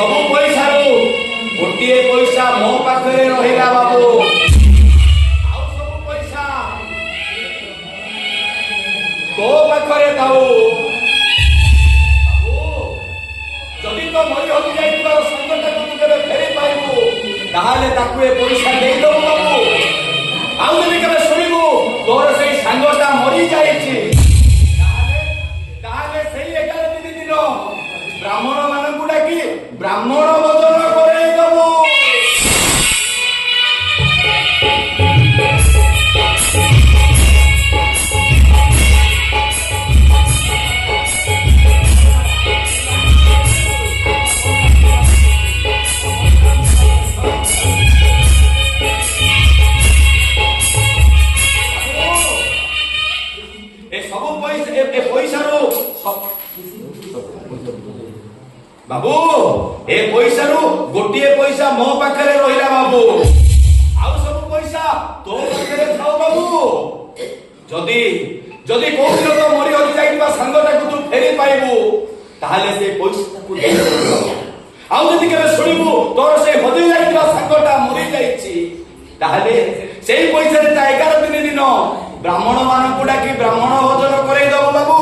ସବୁ ପଇସାରୁ ଗୋଟିଏ ପଇସା ମୋ ପାଖରେ ରହିଲା ବାବୁ। ଆଉ ସବୁ ପଇସା ତୋ ପାଖରେ ଥାଉ। ବାବୁ, ଯଦି ତ ମରି ହଜି ଯାଇଥିବାର ସଙ୍ଗଟାକୁ ତୁ କେବେ ଫେରି ପାଇବୁ ତାହେଲେ ତାକୁ ଏ ପଇସା ଦେଇଦବୁ ବାବୁ। ଆଉ ଯଦି କେବେ ଶୁଣିବୁ ତୋର ସେଇ ସାଙ୍ଗଟା ମରି ଯାଇଛି ତାହେଲେ ସେଇ 11 ଦିନ ବ୍ରାହ୍ମଣ ମାନଙ୍କୁ ଡାକି ବ୍ରାହ୍ମଣ ଭୋଜନ କରେଇ ଦବୁ। ବାବୁ, ଏ ପଇସାରୁ ଗୋଟିଏ ପଇସା ମୋ ପାଖରେ ରହିଲା ବାବୁ। ଆଉ ସବୁ ପଇସା ତୋ ପାଖରେ ଥାଉ ବାବୁ। ଯଦି ଯଦି କୋଉଠି ଲୋକ ମରି ହଜି ଯାଇଥିବା ସାଙ୍ଗଟାକୁ ତୁ ଫେରି ପାଇବୁ ତାହେଲେ ସେ ପଇସାକୁ ଦେଇଦେବୁ। ଆଉ ଯଦି କେବେ ଶୁଣିବୁ ତୋର ସେ ହଜି ଯାଇଥିବା ସାଙ୍ଗଟା ମରି ଯାଇଛି ତାହେଲେ ସେଇ ପଇସାରେ ତା 11 ଦିନ ବ୍ରାହ୍ମଣ ମାନଙ୍କୁ ଡାକି ବ୍ରାହ୍ମଣ ଭୋଜନ କରେଇ ଦବୁ ବାବୁ।